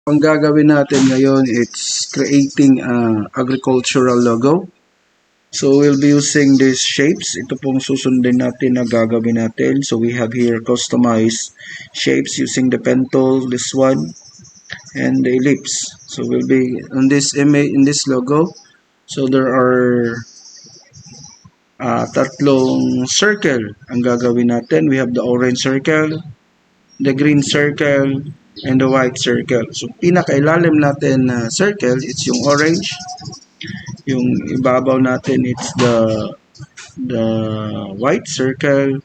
Ang gagawin natin ngayon, it's creating agricultural logo. So we'll be using these shapes. Ito pong susundin natin na gagawin natin. So we have here customized shapes using the pen tool, this one, and the ellipse. So we'll be on this image, in this logo. So there are tatlong circle ang gagawin natin. We have the orange circle, the green circle, and the white circle. So, pinakailalim natin na circle, it's yung orange. Yung ibabaw natin, it's the white circle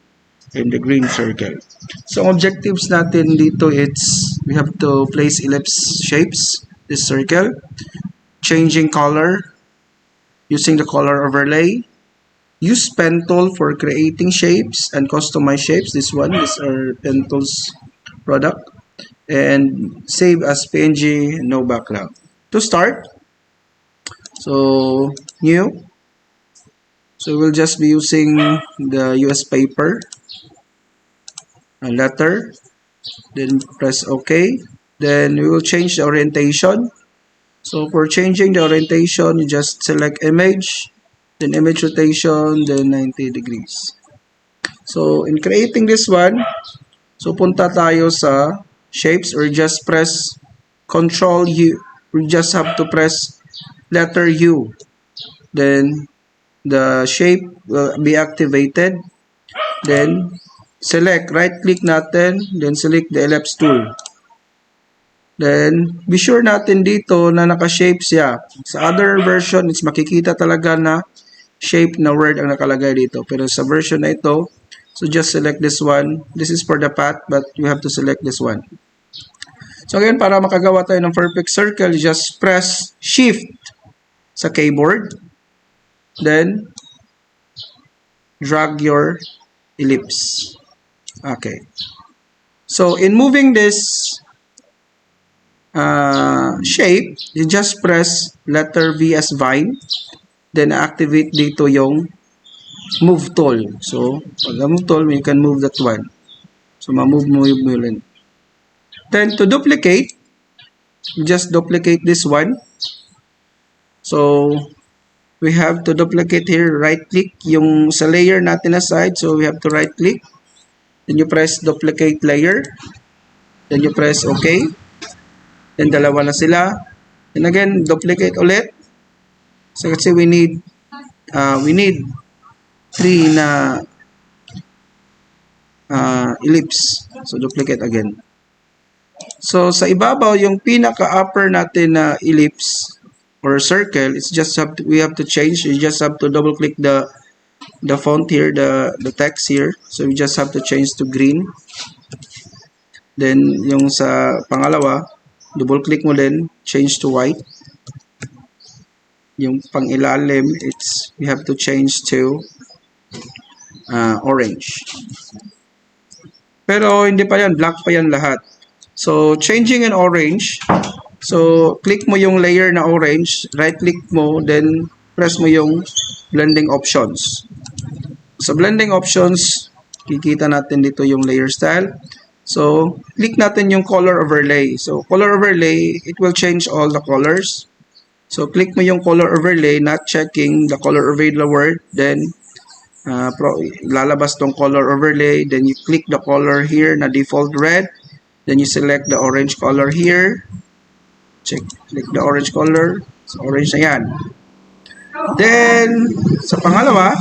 and the green circle. So, objectives natin dito, it's we have to place ellipse shapes, this circle, changing color, using the color overlay, use pen tool for creating shapes and customize shapes. This one is our pen tools product. And save as PNG, no background. To start, so new, so we'll just be using the US paper, a letter, then press OK. Then we will change the orientation. So for changing the orientation, you just select image, then image rotation, then 90 degrees. So in creating this one, so punta tayo sa shapes, or just press Control U. We just have to press letter U. Then the shape will be activated. Then select, right click natin, then select the ellipse tool. Then be sure natin dito na naka-shape siya. Sa other version, it's makikita talaga na shape na word ang nakalagay dito. Pero sa version na ito, so just select this one. This is for the path, but you have to select this one. So again, para makagawa tayo ng perfect circle, just press Shift sa keyboard. Then, drag your ellipse. Okay. So in moving this shape, you just press letter V as vine. Then activate dito yung move tool. So, pag move tool, you can move that one. So, ma-move mo yun. Then, to duplicate, just duplicate this one. So, we have to duplicate here, right-click yung sa layer natin aside. So, we have to right-click. Then, you press duplicate layer. Then, you press OK. Then, dalawa na sila. And again, duplicate ulit. So, kasi we need 3 na ellipse. So, duplicate again. So, sa ibabaw, yung pinaka-upper natin na ellipse or circle, it's just we have to change. You just have to double-click the font here, the text here. So, we just have to change to green. Then, yung sa pangalawa, double-click mo din, change to white. Yung pang-ilalim, we have to change to orange. Pero, hindi pa yan. Black pa yan lahat. So, changing in orange. So, click mo yung layer na orange. Right-click mo. Then, press mo yung blending options. Sa blending options, kikita natin dito yung layer style. So, click natin yung color overlay. So, color overlay, it will change all the colors. So, click mo yung color overlay, not checking the color overlay word. Then, lalabas tong color overlay. Then, you click the color here na default red. Then, you select the orange color here. Click the orange color. So, orange na yan. Then, sa pangalawa,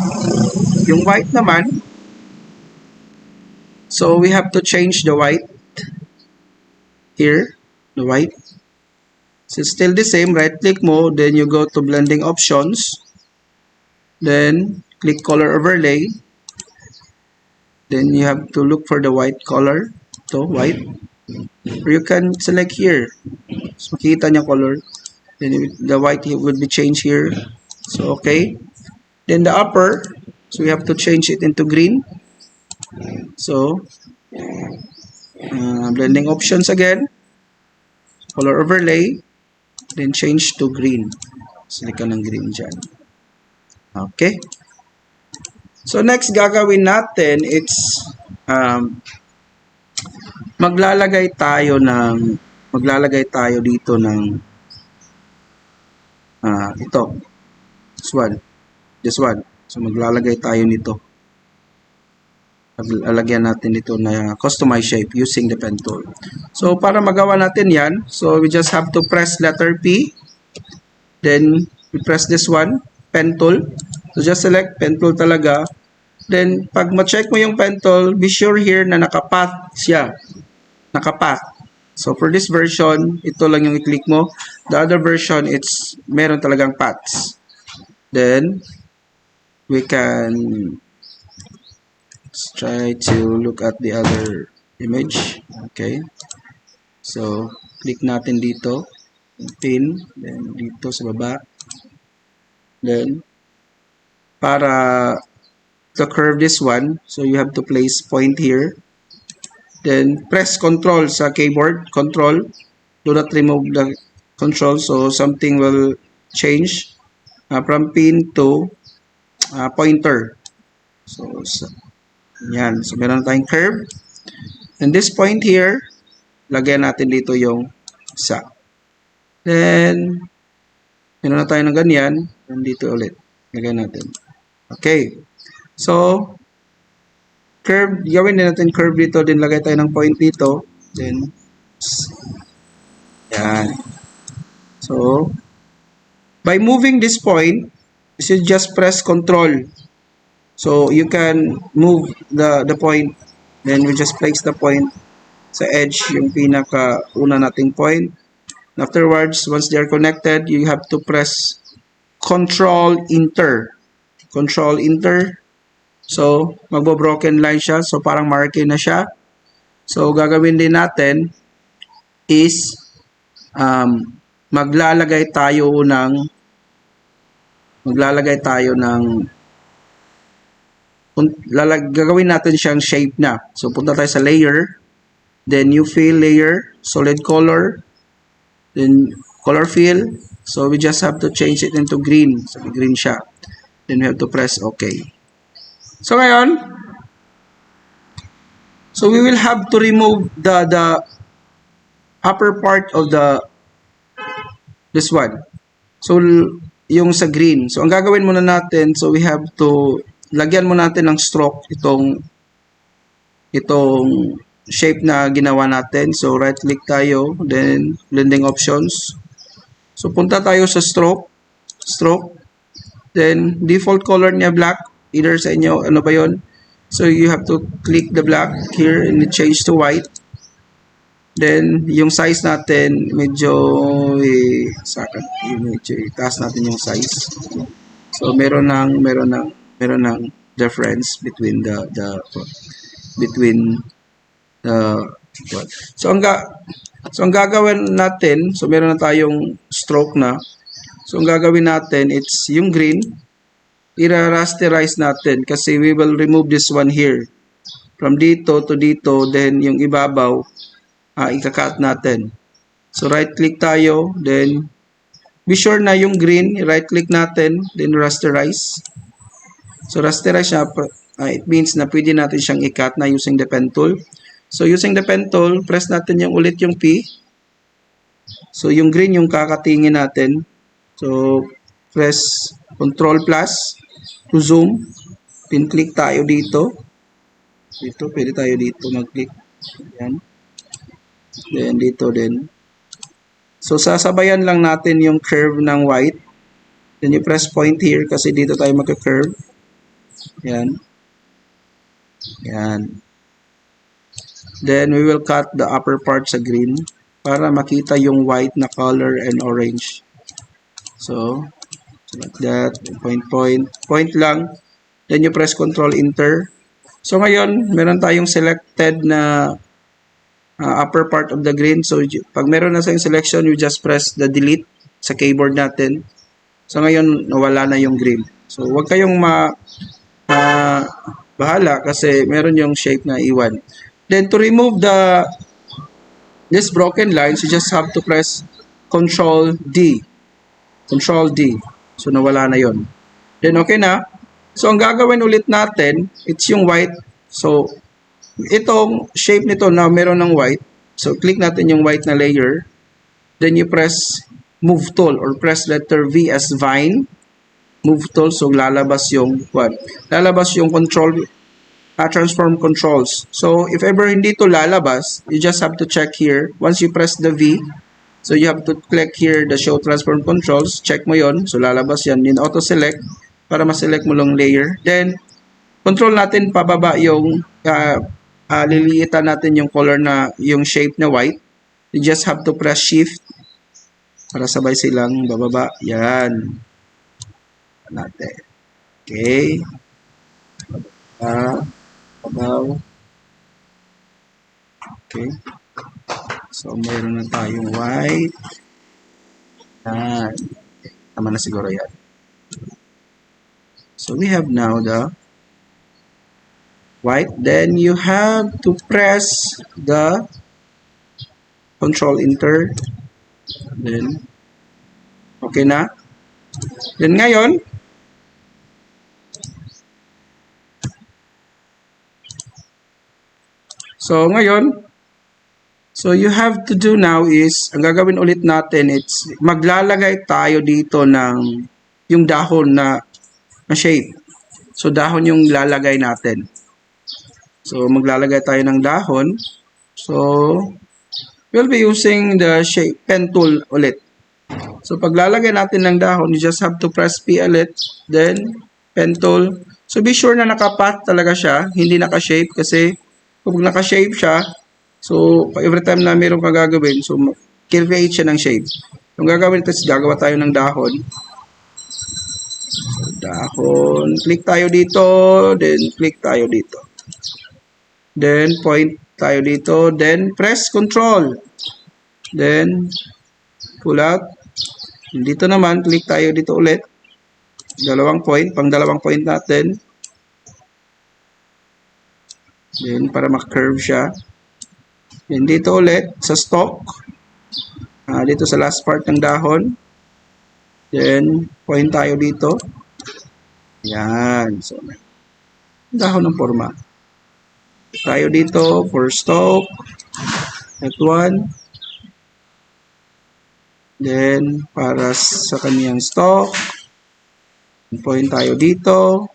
yung white naman. So, we have to change the white. Here, the white. So, it's still the same. Right-click mo. Then, you go to blending options. Then, click color overlay. Then, you have to look for the white color. So, white. Or you can select here. So, makita niya color. Then, the white would be changed here. So, okay. Then, the upper. So, we have to change it into green. So, blending options again. Color overlay. Then, change to green. Select ka ng green dyan. Okay. So, next gagawin natin, it's maglalagay tayo ng maglalagay tayo dito ng ito. This one. So, maglalagay tayo nito. Lalagyan natin ito na customize shape using the pen tool. So, para magawa natin yan, so we just have to press letter P. Then, we press this one, pen tool. So, just select pen tool talaga. Then, pag ma-check mo yung pen tool, be sure here na nakapath siya. Nakapath. So, for this version, ito lang yung i-click mo. The other version, meron talagang paths. Then, we can try to look at the other image. Okay. So, click natin dito. Pin. Then, dito sa baba. Then, para to curve this one, so you have to place point here. Then, press control sa keyboard. Control. Do not remove the control. So, something will change from pin to pointer. So, yan. So, meron tayong curve. And this point here, lagyan natin dito yung isa. Then, meron na tayo ng ganyan. And dito ulit. Lagyan natin. Okay. So, curve. Gawin din natin curve dito. Then, lagay tayo ng point dito. Then, yan. So, by moving this point, you should just press control. So, you can move the point. Then, we just place the point sa edge, yung pinaka-una nating point. Afterwards, once they are connected, you have to press Control-Enter. Control-Enter. So, magbo-broken line siya. So, parang marking na siya. So, gagawin din natin is maglalagay tayo ng gagawin natin siyang shape na. So, punta tayo sa layer. Then, new fill layer. Solid color. Then, color fill. So, we just have to change it into green. So, green siya. Then, we have to press OK. So, ngayon, so we will have to remove the upper part of this one. So, yung sa green. So, ang gagawin muna natin, so we have to lagyan mo natin ng stroke itong shape na ginawa natin. So, right click tayo, then blending options. So, punta tayo sa stroke. Then, default color niya black. Either sa inyo, ano ba yon? So, you have to click the black here and change to white. Then, yung size natin, medyo taas natin yung size. So, meron ng difference between the what. So ang gagawin natin, so meron na tayong stroke na. So ang gagawin natin, it's yung green, i-rasterize natin kasi we will remove this one here. From dito to dito, then yung ibabaw, ika-cut natin. So right click tayo, then be sure na yung green, right click natin, then rasterize. So, rasterize siya, it means na pwede natin siyang i-cut na using the pen tool. So, using the pen tool, press natin ulit yung P. So, yung green yung kakatingin natin. So, press Ctrl plus to zoom. Pin-click tayo dito. Pwede tayo dito mag-click. Yan. Then, dito din. So, sasabayan lang natin yung curve ng white. Then, you press point here kasi dito tayo magka-curve. Yan. Then, we will cut the upper part sa green para makita yung white na color and orange. So like that. Point lang. Then, you press Control-Enter. So, ngayon, meron tayong selected na upper part of the green. So, pag meron na sa selection, you just press the delete sa keyboard natin. So, ngayon, nawala na yung green. So, huwag kayong bahala kasi meron yung shape na iwan. Then to remove this broken lines, you just have to press Control D. So nawala na yon. Then okay na. So ang gagawin ulit natin, it's yung white. So itong shape nito na meron ng white, So, click natin yung white na layer. Then, you press Move Tool or press letter V as Vine. Move Tool. So, lalabas yung what? Lalabas yung control, transform controls. So, if ever hindi to lalabas, you just have to check here. Once you press the V, so you have to click here the show transform controls. Check mo yon. So, lalabas yan. Then, auto-select para ma-select mo lang layer. Then, control natin pababa yung liliitan natin yung color na yung shape na white. You just have to press shift para sabay silang bababa. Yan. Natin. Okay. Babaw. Okay. So, mayroon na tayong white. Yan. Tama na siguro yan. So, we have now the white. Then, you have to press the Control Enter. Then, okay na. Then, ngayon, so you have to do now is, ang gagawin ulit natin, it's maglalagay tayo dito ng yung dahon na shape. So, dahon yung lalagay natin. So, maglalagay tayo ng dahon. So, we'll be using the shape pen tool ulit. So, paglalagay natin ng dahon, you just have to press P ulit, then pen tool. So, be sure na nakapath talaga siya, hindi naka-shape kasi kung naka-shape siya, so every time na mayroon kang gagawin, so create siya ng shape. Yung gagawin ito, gagawa tayo ng dahon. So, dahon, click tayo dito, then click tayo dito. Then, point tayo dito, then press control. Then, pull out. Dito naman, click tayo dito ulit. Dalawang point, pang dalawang point natin. Then, para ma-curve siya. Then, dito ulit, sa stalk. Dito sa last part ng dahon. Then, point tayo dito. Yan. So, dahon ng forma. Tayo dito for stalk. That one. Then, para sa kaniyang stalk. Point tayo dito.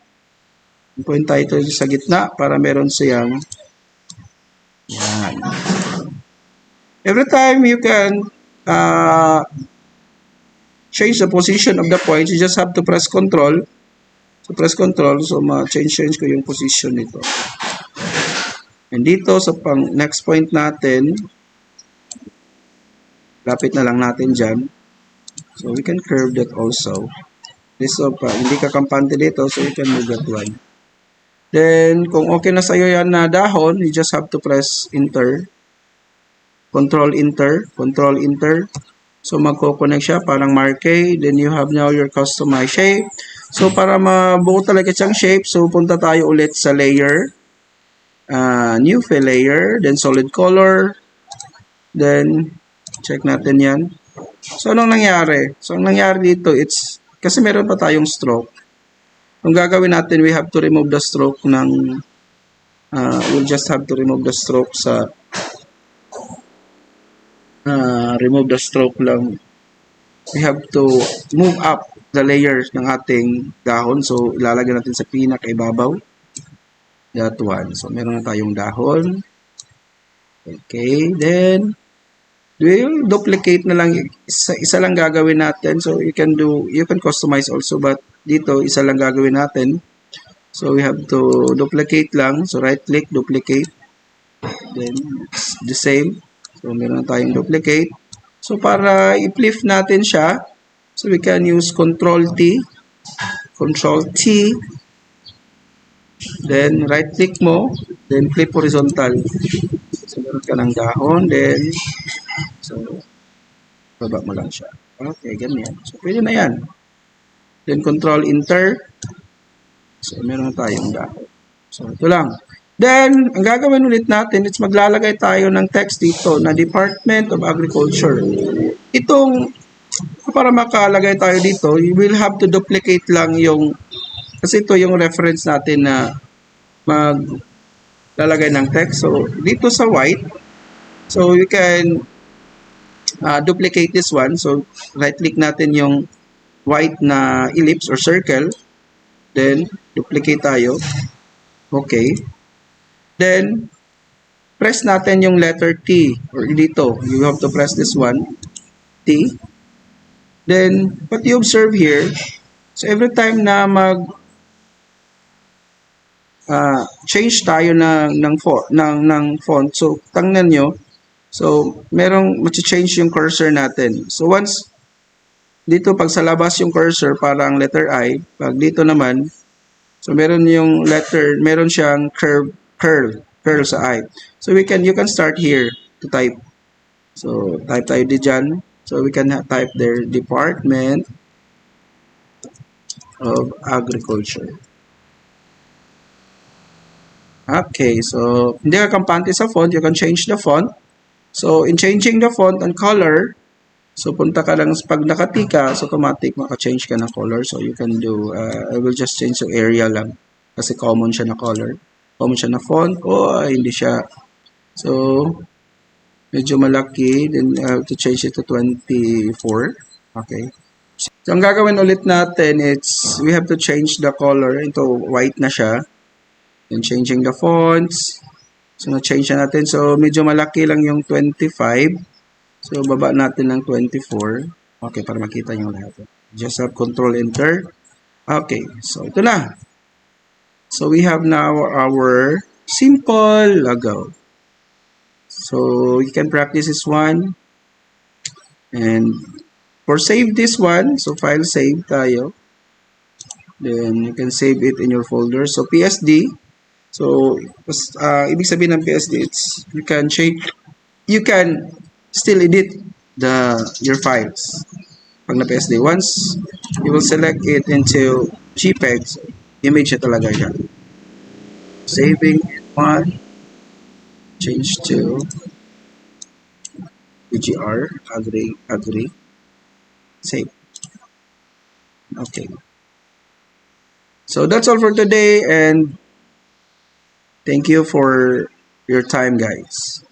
Point tayo sa gitna para meron siyang yan. Every time you can change the position of the point, you just have to press control. So, press control. So, ma-change ko yung position nito. And dito sa pang next point natin, lapit na lang natin dyan. So, we can curve that also. This hindi ka kampante dito, so you can move that one. Then, kung okay na sa'yo yan na dahon, you just have to press Enter. Control Enter. Control Enter. So, magko-connect siya, parang marquee. Then, you have now your customized shape. So, para mabuo talaga siyang shape, so punta tayo ulit sa layer. New fill layer. Then, solid color. Then, check natin yan. So, anong nangyari? So, ang nangyari dito, it's, kasi meron pa tayong stroke. Ang gagawin natin, we have to remove the stroke ng, we'll just have to remove the stroke sa, remove the stroke lang. We have to move up the layers ng ating dahon. So, ilalagay natin sa pinakaibabaw. That one. So, meron na tayong dahon. Okay, then, we'll duplicate na lang. Isa lang gagawin natin. So, you can customize also, but dito, isa lang gagawin natin. So, we have to duplicate lang. So, right-click, duplicate. Then, it's the same. So, meron tayong duplicate. So, para i-flip natin siya, so we can use Control-T. Control-T. Then, right-click mo. Then, flip horizontal. So, meron ka ng dahon. Then, so, baba mo lang siya. Okay, ganyan. So, pwede na yan. Then, Control-Enter. So, meron tayong dahon. So, ito lang. Then, ang gagawin ulit natin, is maglalagay tayo ng text dito na Department of Agriculture. Itong, para makalagay tayo dito, you will have to duplicate lang yung, kasi ito yung reference natin na maglalagay ng text. So, dito sa white, So you can duplicate this one. So right click natin yung white na ellipse or circle. Then duplicate tayo. Okay. Then press natin yung letter T or dito. You have to press this one, T. Then what you observe here, so every time na change tayo ng font. So tingnan nyo, so merong change yung cursor natin. So once dito pag sa labas yung cursor parang letter I, pag dito naman, so meron siyang curl sa I. So you can start here to type. So type tayo dyan. So we can type there Department of Agriculture. Okay, so hindi ka kampante sa font, you can change the font. So in changing the font and color, so punta ka lang pag nakatika, so automatic maka-change ka ng color. So you can do, I will just change yung area lang kasi common siya na color. Common siya na font, hindi siya. So medyo malaki, then I have to change it to 24. Okay. So ang gagawin ulit natin, we have to change the color into white na siya. Then changing the fonts. So na-change na natin. So medyo malaki lang yung 25. So baba natin ng 24. Okay, para makita nyo lahat. Just have control enter. Okay, so ito na. So we have now our simple logo. So you can practice this one. And for save this one, so file save tayo. Then you can save it in your folder. So PSD. So ibig sabihin ng PSD, you can change, you can still edit your files. Pag na PSD, once you will select it into JPEG, image siya talaga siya. Saving one, change to BGR, agree, save. Okay. So that's all for today, and thank you for your time, guys.